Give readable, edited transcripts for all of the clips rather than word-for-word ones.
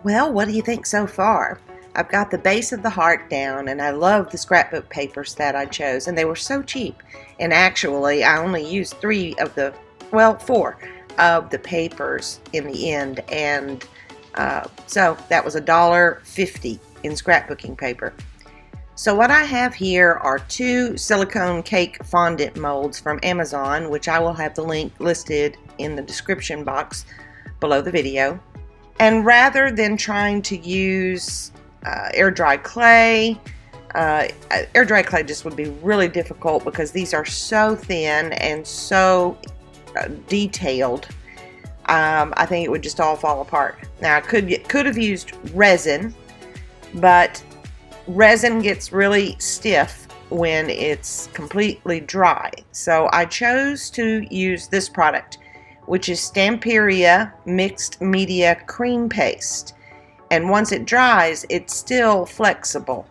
Well, what do you think so far? I've got the base of the heart down, and I love the scrapbook papers that I chose, and they were so cheap. And actually, I only used four of the papers in the end, and so that was $1.50 in scrapbooking paper. So what I have here are 2 silicone cake fondant molds from Amazon, which I will have the link listed in the description box below the video. And rather than trying to use air dry clay just would be really difficult because these are so thin and so detailed. I think it would just all fall apart. Now I could have used resin, but resin gets really stiff when it's completely dry. So I chose to use this product, which is Stamperia Mixed Media Cream Paste. And once it dries, it's still flexible.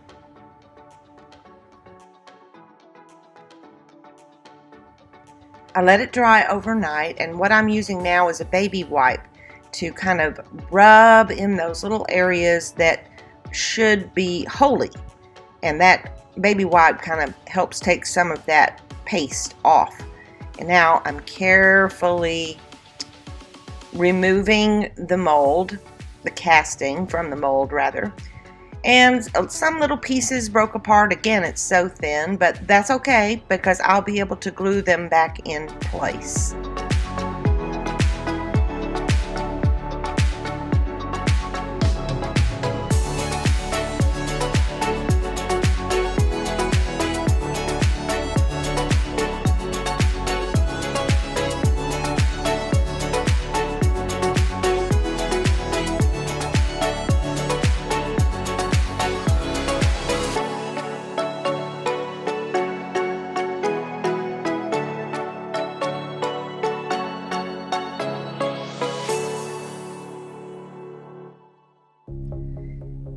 I let it dry overnight, and what I'm using now is a baby wipe to kind of rub in those little areas that should be holy. And that baby wipe kind of helps take some of that paste off. And now I'm carefully removing the mold, the casting from the mold rather, and some little pieces broke apart. Again, it's so thin, but that's okay because I'll be able to glue them back in place.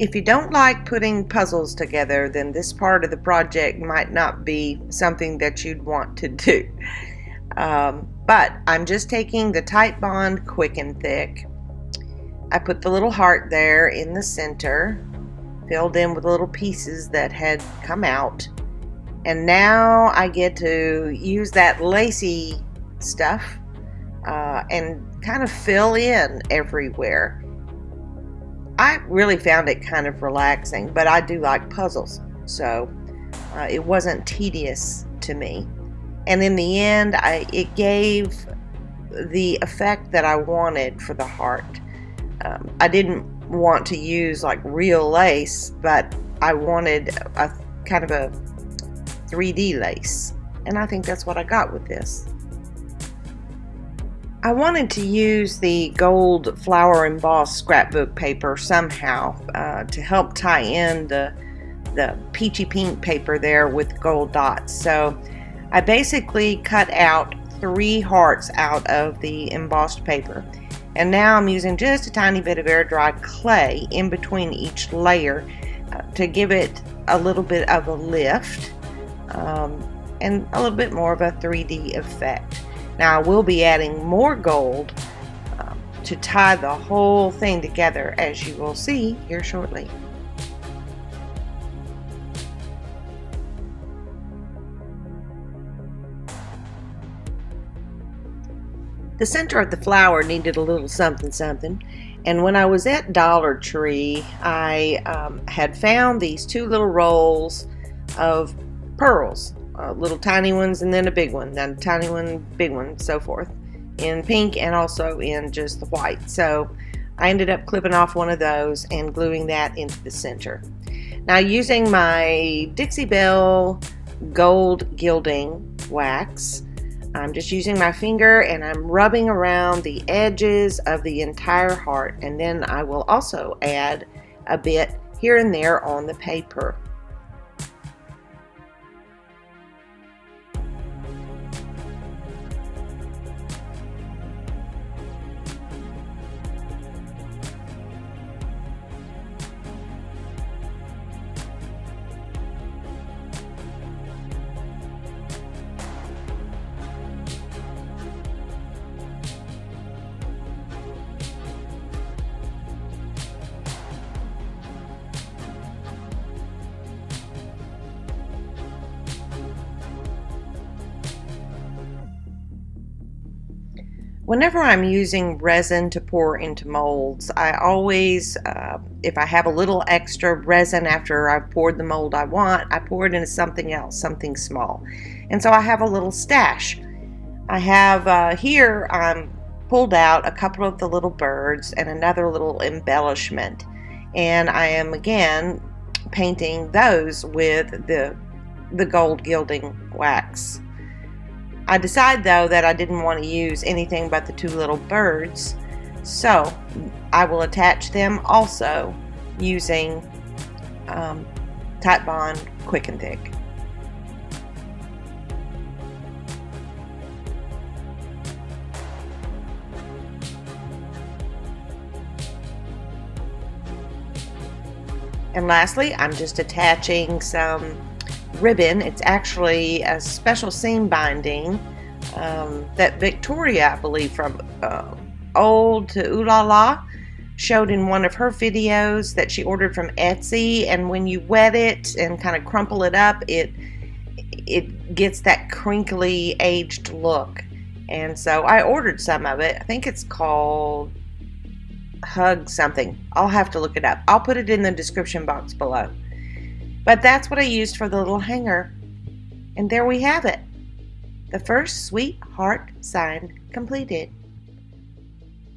If you don't like putting puzzles together, then this part of the project might not be something that you'd want to do. But I'm just taking the Titebond Quick and Thick. I put the little heart there in the center, filled in with little pieces that had come out. And now I get to use that lacy stuff and kind of fill in everywhere. I really found it kind of relaxing, but I do like puzzles, so it wasn't tedious to me. And in the end, it gave the effect that I wanted for the heart. I didn't want to use like real lace, but I wanted a kind of a 3D lace, and I think that's what I got with this. I wanted to use the gold flower embossed scrapbook paper somehow to help tie in the peachy pink paper there with gold dots. So I basically cut out 3 hearts out of the embossed paper, and now I'm using just a tiny bit of air dry clay in between each layer to give it a little bit of a lift and a little bit more of a 3D effect. Now I will be adding more gold to tie the whole thing together, as you will see here shortly. The center of the flower needed a little something something, and when I was at Dollar Tree, I had found these 2 little rolls of pearls. Little tiny ones and then a big one, then a tiny one, big one, so forth, in pink and also in just the white. So I ended up clipping off one of those and gluing that into the center. Now, using my Dixie Belle gold gilding wax, I'm just using my finger and I'm rubbing around the edges of the entire heart, and then I will also add a bit here and there on the paper. Whenever I'm using resin to pour into molds, I always, if I have a little extra resin after I've poured the mold I want, I pour it into something else, something small. And so I have a little stash. I have here, I'm pulled out a couple of the little birds and another little embellishment. And I am again painting those with the gold gilding wax. I decided though that I didn't want to use anything but the two little birds, so I will attach them also using Titebond Quick and Thick. And lastly, I'm just attaching some ribbon. It's actually a special seam binding that Victoria, I believe, from Old to Ooh La La, showed in one of her videos that she ordered from Etsy. And when you wet it and kind of crumple it up, it gets that crinkly aged look. And so I ordered some of it. I think it's called Hug something. I'll have to look it up. I'll put it in the description box below. But that's what I used for the little hanger. And there we have it. The first sweet heart sign completed.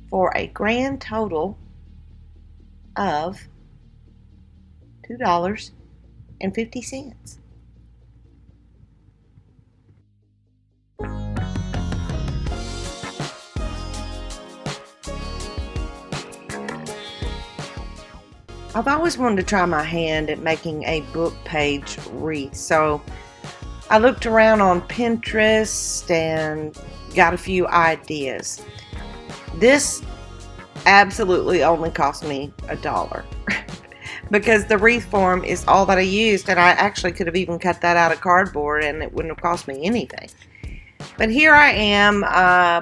For a grand total of $2.50. I've always wanted to try my hand at making a book page wreath, so I looked around on Pinterest and got a few ideas. This absolutely only cost me $1 because the wreath form is all that I used, and I actually could have even cut that out of cardboard and it wouldn't have cost me anything. But here I am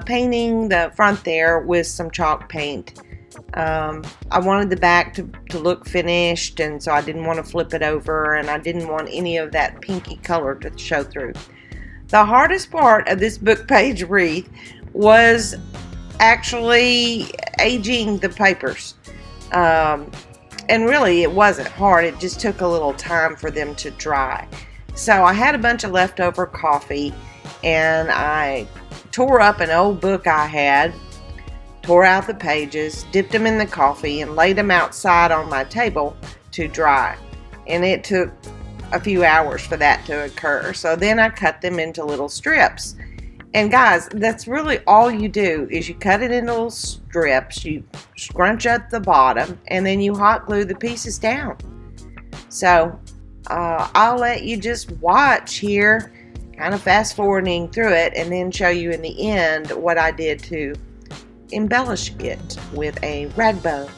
painting the front there with some chalk paint. I wanted the back to look finished, and so I didn't want to flip it over, and I didn't want any of that pinky color to show through. The hardest part of this book page wreath was actually aging the papers. And really it wasn't hard, it just took a little time for them to dry. So I had a bunch of leftover coffee, and I tore up an old book I had, tore out the pages, dipped them in the coffee, and laid them outside on my table to dry. And it took a few hours for that to occur. So then I cut them into little strips. And guys, that's really all you do, is you cut it into little strips, you scrunch up the bottom, and then you hot glue the pieces down. So I'll let you just watch here, kind of fast forwarding through it, and then show you in the end what I did to embellish it with a rag bow.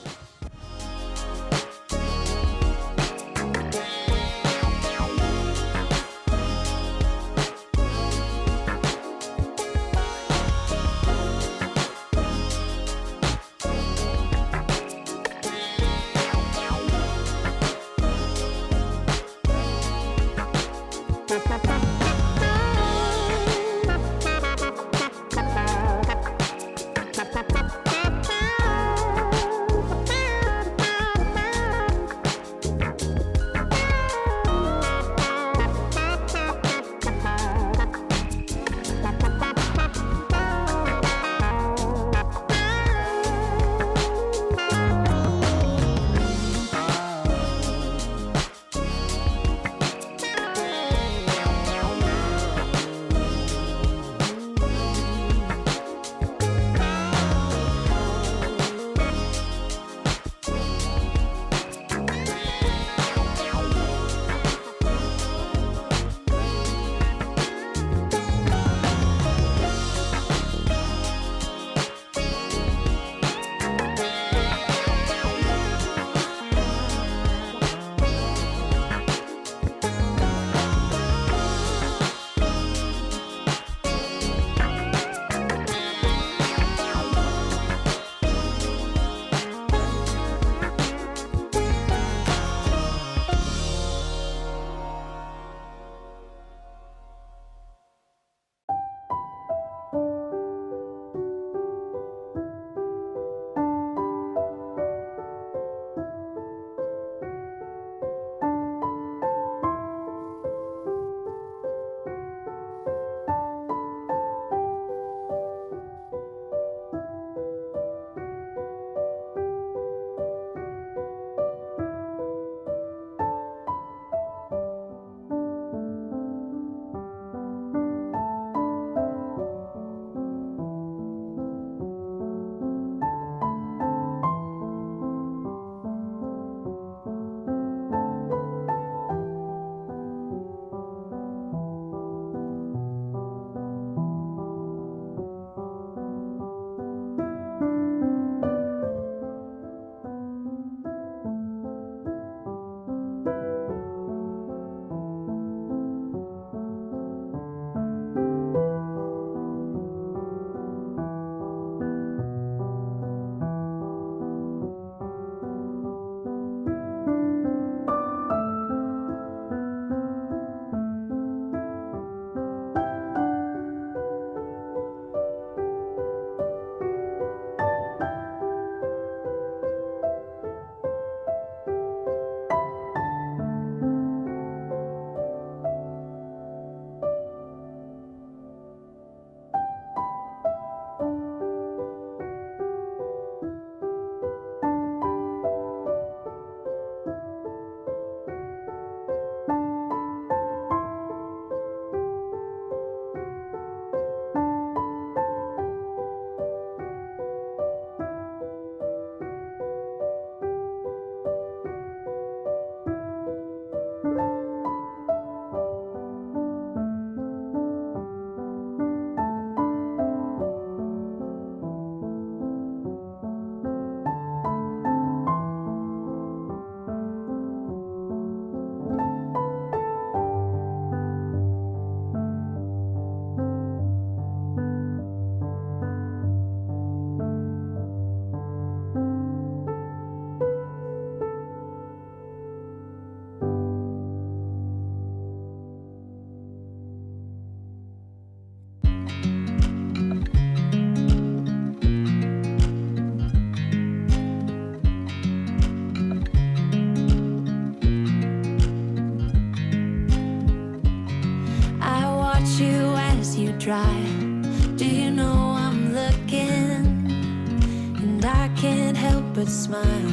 but smile.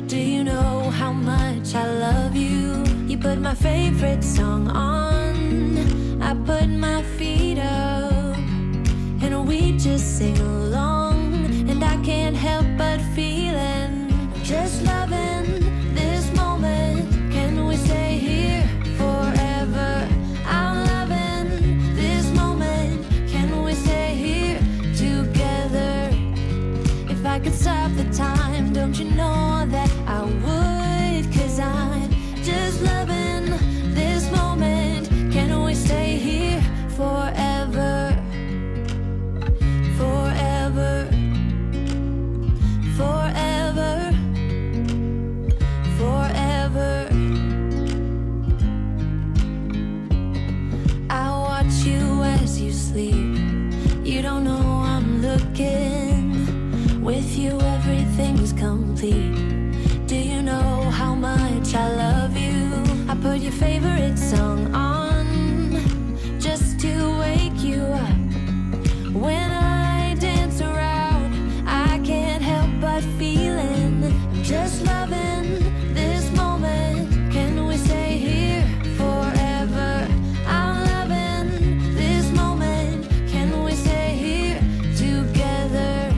Do you know how much I love you? You put my favorite song on, I put my feet up, and we just sing along. And I can't help but feeling, just loving this moment. Can we stay here forever? I'm loving this moment. Can we stay here together? If I could stop the time, don't you know that I would? 'Cause I'm just loving this moment. Can we stay here forever? Forever. Forever. Forever. I watch you as you sleep. You don't know I'm looking. With you everything's complete. Do you know how much I love you? I put your favorite song on just to wake you up. When I dance around, I can't help but feeling, I'm just loving this moment. Can we stay here forever? I'm loving this moment. Can we stay here together?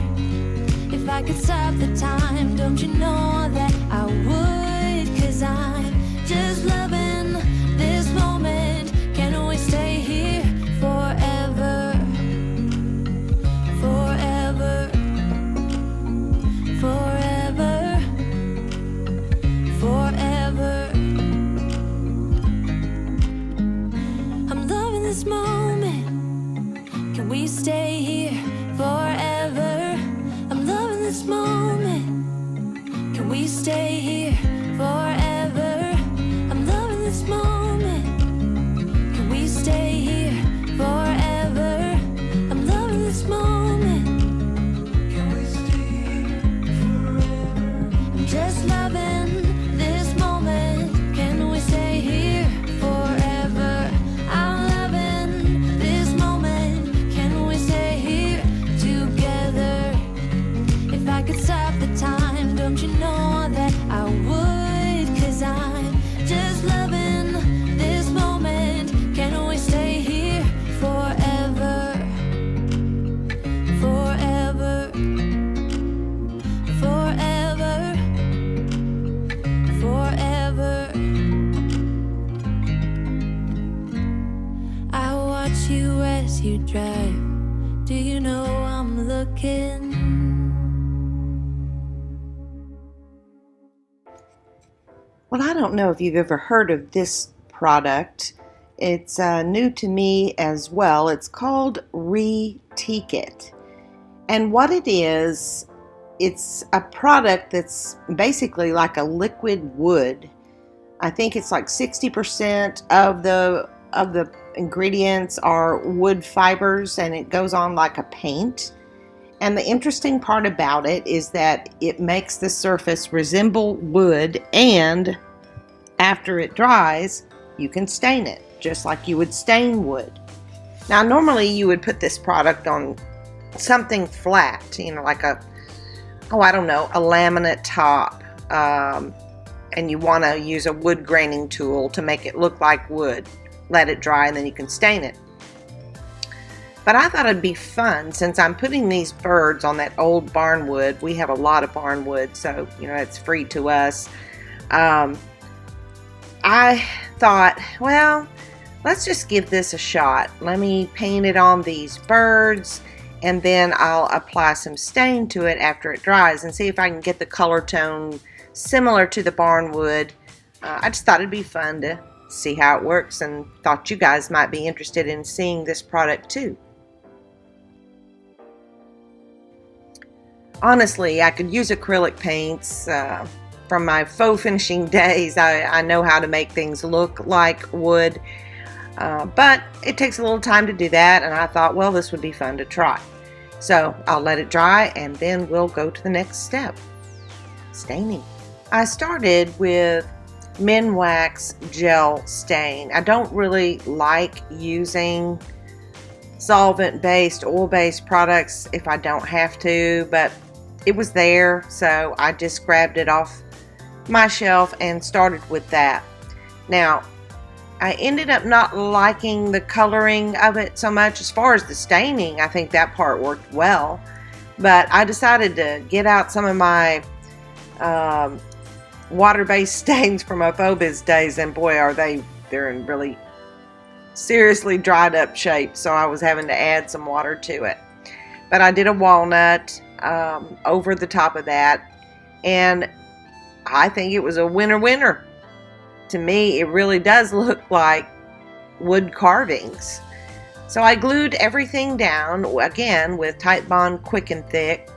If I could stop the time, don't you know that I would? 'Cause I'm just loving this moment. Can we stay here forever? Forever. Forever. Forever. I'm loving this moment. Can we stay here forever? I'm loving this moment. Can we stay here forever? I'm loving this moment. Can we stay here forever? I'm loving this moment. Can we stay here forever? I'm just loving this moment. Can we stay here forever? I'm loving this moment. Can we stay here together? If I could stop the time, don't you know that I would? 'Cause I'm just loving this moment. Can we stay here forever? Forever. Forever. Forever. I watch you as you drive. Do you know I'm looking? Well, I don't know if you've ever heard of this product. It's new to me as well. It's called Wreath. And what it is, it's a product that's basically like a liquid wood. I think it's like 60% of the ingredients are wood fibers, and it goes on like a paint. And the interesting part about it is that it makes the surface resemble wood, and after it dries, you can stain it, just like you would stain wood. Now, normally you would put this product on something flat, like a laminate top, and you want to use a wood graining tool to make it look like wood. Let it dry, and then you can stain it. But I thought it'd be fun, since I'm putting these birds on that old barn wood. We have a lot of barn wood, so it's free to us. I thought, well, let's just give this a shot. Let me paint it on these birds, and then I'll apply some stain to it after it dries and see if I can get the color tone similar to the barn wood. I just thought it'd be fun to see how it works, and thought you guys might be interested in seeing this product too. Honestly, I could use acrylic paints. From my faux finishing days, I know how to make things look like wood, but it takes a little time to do that, and I thought, well, this would be fun to try. So I'll let it dry, and then we'll go to the next step, staining. I started with Minwax gel stain. I don't really like using solvent-based, oil-based products if I don't have to, but it was there, so I just grabbed it off my shelf and started with that. Now, I ended up not liking the coloring of it so much. As far as the staining, I think that part worked well. But I decided to get out some of my water-based stains from my Faux days, and boy, they're in really seriously dried up shape, so I was having to add some water to it. But I did a walnut over the top of that, and I think it was a winner. To me, it really does look like wood carvings. So I glued everything down, again, with Titebond Quick and Thick.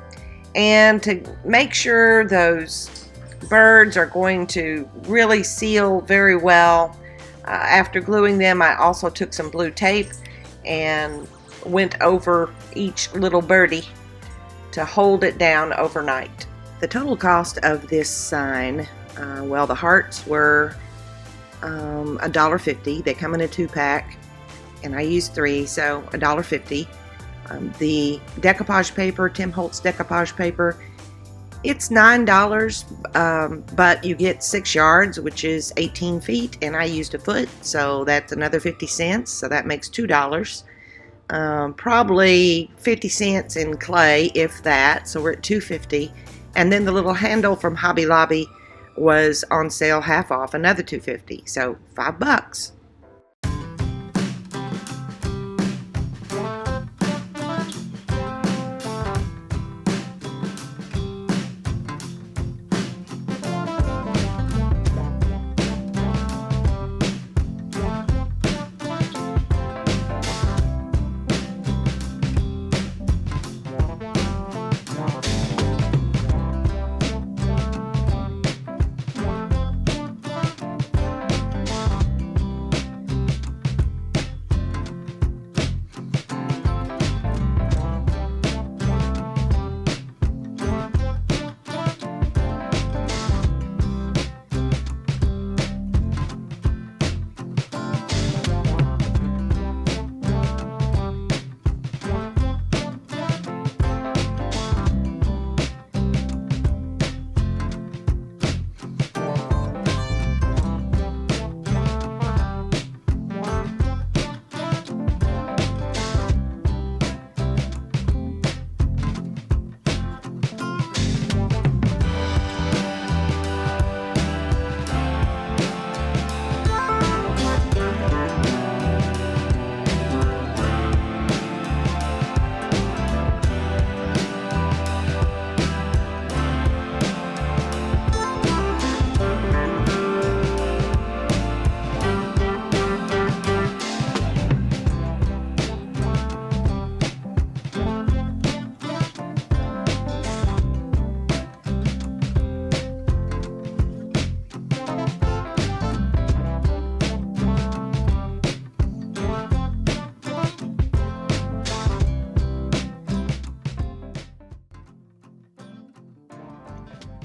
And to make sure those birds are going to really seal very well, after gluing them, I also took some blue tape and went over each little birdie to hold it down overnight. The total cost of this sign, well, the hearts were $1.50. They come in a 2-pack, and I used 3, so $1.50. The decoupage paper, Tim Holtz decoupage paper, it's $9, but you get 6 yards, which is 18 feet, and I used a foot, so that's another 50 cents, so that makes $2. Probably 50 cents in clay, if that, so we're at $2.50. And then the little handle from Hobby Lobby was on sale half off, another $2.50, so $5.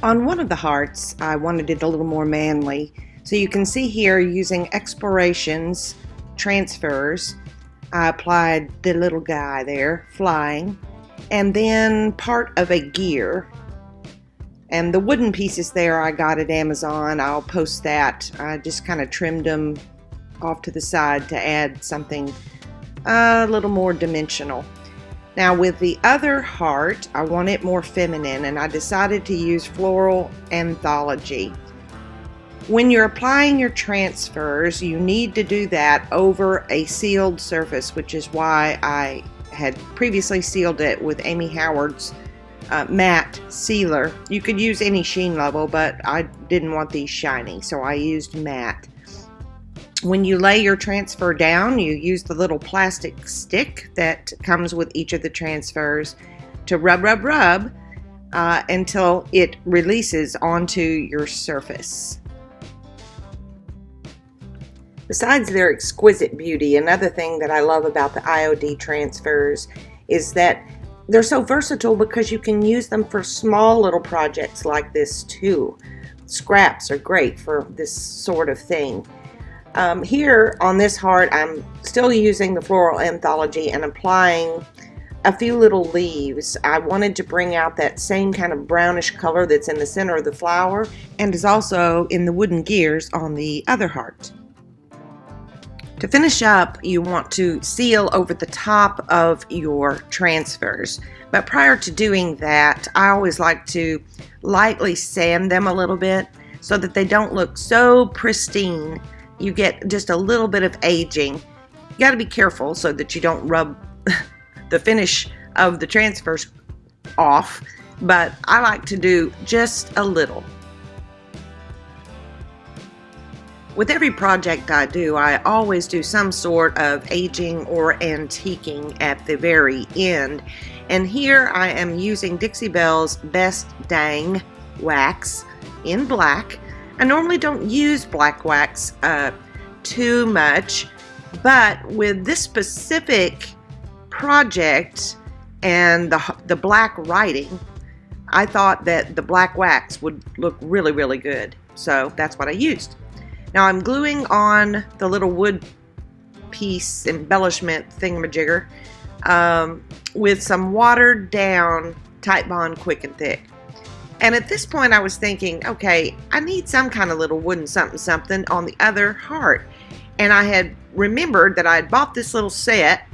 On one of the hearts, I wanted it a little more manly. So you can see here, using explorations, transfers, I applied the little guy there, flying, and then part of a gear. And the wooden pieces there I got at Amazon. I'll post that. I just kind of trimmed them off to the side to add something a little more dimensional. Now with the other heart, I want it more feminine, and I decided to use Floral Anthology. When you're applying your transfers, you need to do that over a sealed surface, which is why I had previously sealed it with Amy Howard's matte sealer. You could use any sheen level, but I didn't want these shiny, so I used matte. When you lay your transfer down, you use the little plastic stick that comes with each of the transfers to rub until it releases onto your surface. Besides their exquisite beauty, another thing that I love about the IOD transfers is that they're so versatile because you can use them for small little projects like this too. Scraps are great for this sort of thing. Here on this heart, I'm still using the Floral Anthology and applying a few little leaves. I wanted to bring out that same kind of brownish color that's in the center of the flower and is also in the wooden gears on the other heart. To finish up, you want to seal over the top of your transfers. But prior to doing that, I always like to lightly sand them a little bit so that they don't look so pristine. You get just a little bit of aging. You got to be careful so that you don't rub the finish of the transfers off, but I like to do just a little. With every project I do, I always do some sort of aging or antiquing at the very end. And here I am using Dixie Belle's Best Dang wax in black. I normally don't use black wax too much, but with this specific project and the black writing, I thought that the black wax would look really, really good. So that's what I used. Now I'm gluing on the little wood piece embellishment thingamajigger with some watered down Titebond Quick and Thick. And at this point I was thinking, okay, I need some kind of little wooden something on the other heart. And I had remembered that I had bought this little set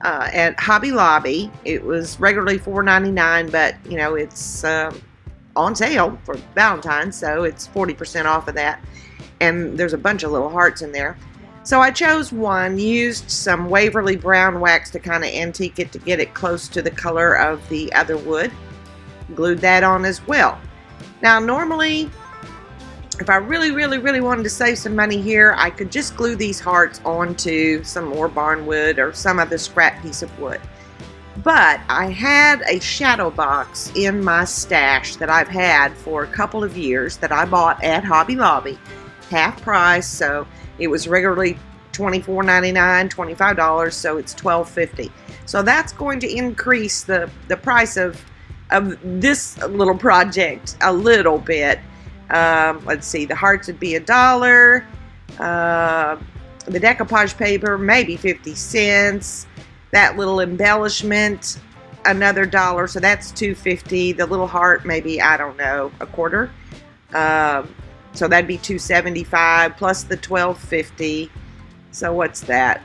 at Hobby Lobby. It was regularly $4.99, but you know, it's on sale for Valentine's, so it's 40% off of that. And there's a bunch of little hearts in there. So I chose one, used some Waverly Brown wax to kind of antique it to get it close to the color of the other wood. Glued that on as well. Now normally, if I really wanted to save some money here, I could just glue these hearts onto some more barnwood or some other scrap piece of wood. But I had a shadow box in my stash that I've had for a couple of years that I bought at Hobby Lobby. Half price, so it was regularly $24.99, $25, so it's $12.50. So that's going to increase the price of this little project a little bit. Let's see, the hearts would be $1, the decoupage paper maybe 50 cents, that little embellishment another $1, so that's $2.50. The little heart maybe, I don't know, a quarter. So that'd be $2.75 plus the $12.50. So what's that?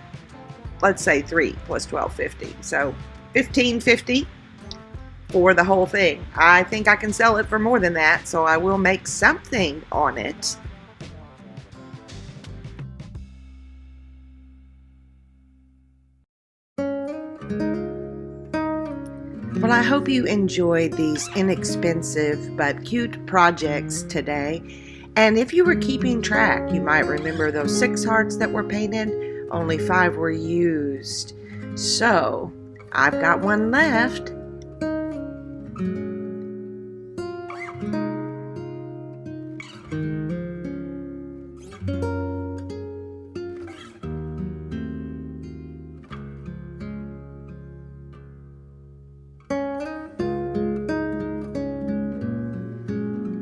Let's say 3 plus $12.50. So $15.50 for the whole thing. I think I can sell it for more than that, so I will make something on it. Well, I hope you enjoyed these inexpensive but cute projects today. And if you were keeping track, you might remember those 6 hearts that were painted, only 5 were used. So, I've got one left.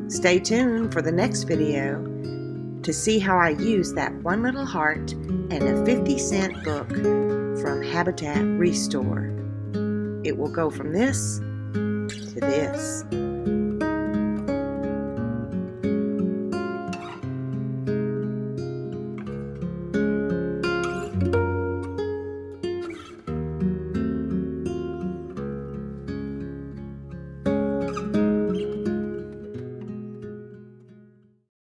Stay tuned for the next video to see how I use that one little heart and a 50-cent book from Habitat Restore. It will go from this to this.